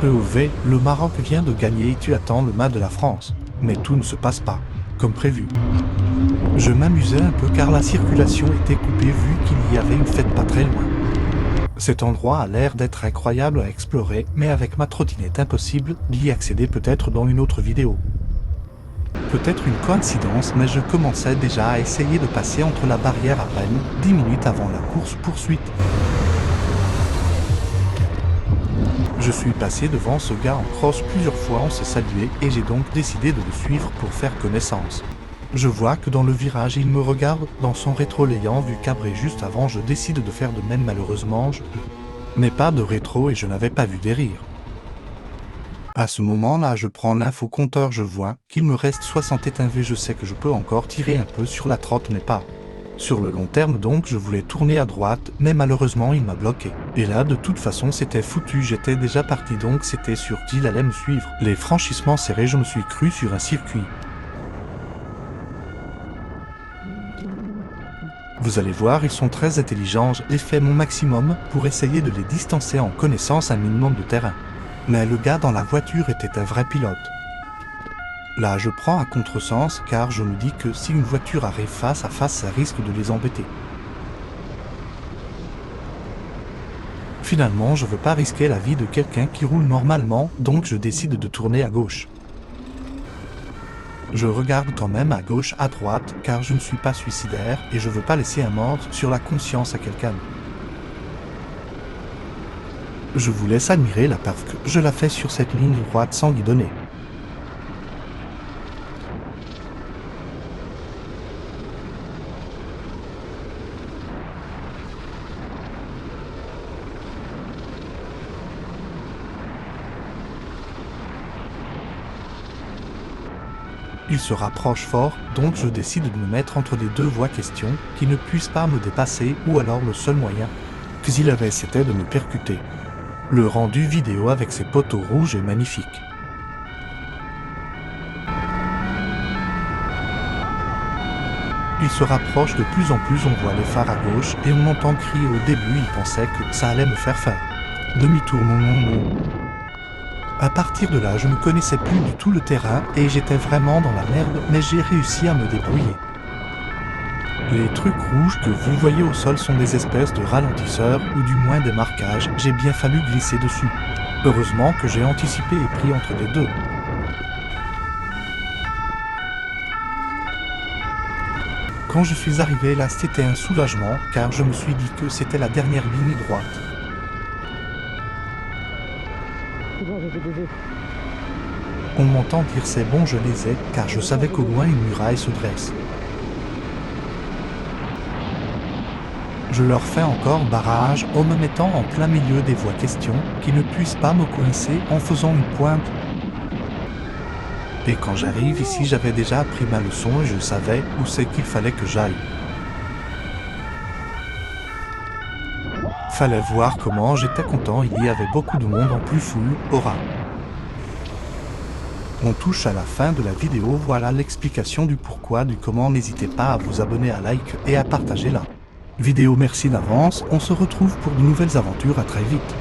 POV, le Maroc vient de gagner et tu attends le match de la France. Mais tout ne se passe pas, comme prévu. Je m'amusais un peu car la circulation était coupée vu qu'il y avait une fête pas très loin. Cet endroit a l'air d'être incroyable à explorer, mais avec ma trottinette impossible d'y accéder peut-être dans une autre vidéo. Peut-être une coïncidence, mais je commençais déjà à essayer de passer entre la barrière à peine 10 minutes avant la course-poursuite. Je suis passé devant ce gars en cross plusieurs fois, on s'est salué et j'ai donc décidé de le suivre pour faire connaissance. Je vois que dans le virage il me regarde dans son rétro, l'ayant vu cabrer juste avant, je décide de faire de même, malheureusement je n'ai pas de rétro et je n'avais pas vu des rires. À ce moment-là je prends l'info compteur, je vois qu'il me reste 61 V, je sais que je peux encore tirer un peu sur la trotte mais pas sur le long terme, donc je voulais tourner à droite, mais malheureusement il m'a bloqué. Et là de toute façon c'était foutu, j'étais déjà parti donc c'était sûr qu'il allait me suivre. Les franchissements serrés, je me suis cru sur un circuit. Vous allez voir, ils sont très intelligents, j'ai fait mon maximum pour essayer de les distancer en connaissance un minimum de terrain. Mais le gars dans la voiture était un vrai pilote. Là je prends un contresens car je me dis que si une voiture arrive face à face, ça risque de les embêter. Finalement je veux pas risquer la vie de quelqu'un qui roule normalement, donc je décide de tourner à gauche. Je regarde quand même à gauche, à droite, car je ne suis pas suicidaire et je veux pas laisser un mort sur la conscience à quelqu'un. Je vous laisse admirer la perf que je la fais sur cette ligne droite sans guidonner. Il se rapproche fort, donc je décide de me mettre entre les deux voies, question qu'il ne puisse pas me dépasser, ou alors le seul moyen qu'il avait c'était de me percuter. Le rendu vidéo avec ses poteaux rouges est magnifique. Il se rapproche de plus en plus, on voit les phares à gauche et on entend crier. Au début il pensait que ça allait me faire demi-tour, non. À partir de là je ne connaissais plus du tout le terrain et j'étais vraiment dans la merde, mais j'ai réussi à me débrouiller. Les trucs rouges que vous voyez au sol sont des espèces de ralentisseurs ou du moins des marquages, j'ai bien fallu glisser dessus. Heureusement que j'ai anticipé et pris entre les deux. Quand je suis arrivé là c'était un soulagement car je me suis dit que c'était la dernière ligne droite. On m'entend dire c'est bon, je les ai, car je savais qu'au loin une muraille se dresse. Je leur fais encore barrage en me mettant en plein milieu des voies, question qu'ils ne puissent pas me coincer en faisant une pointe. Et quand j'arrive ici, j'avais déjà appris ma leçon et je savais où c'est qu'il fallait que j'aille. Fallait voir comment j'étais content, il y avait beaucoup de monde en plus full, aura. On touche à la fin de la vidéo, voilà l'explication du pourquoi, du comment, n'hésitez pas à vous abonner, à like et à partager la vidéo. Merci d'avance, on se retrouve pour de nouvelles aventures, à très vite.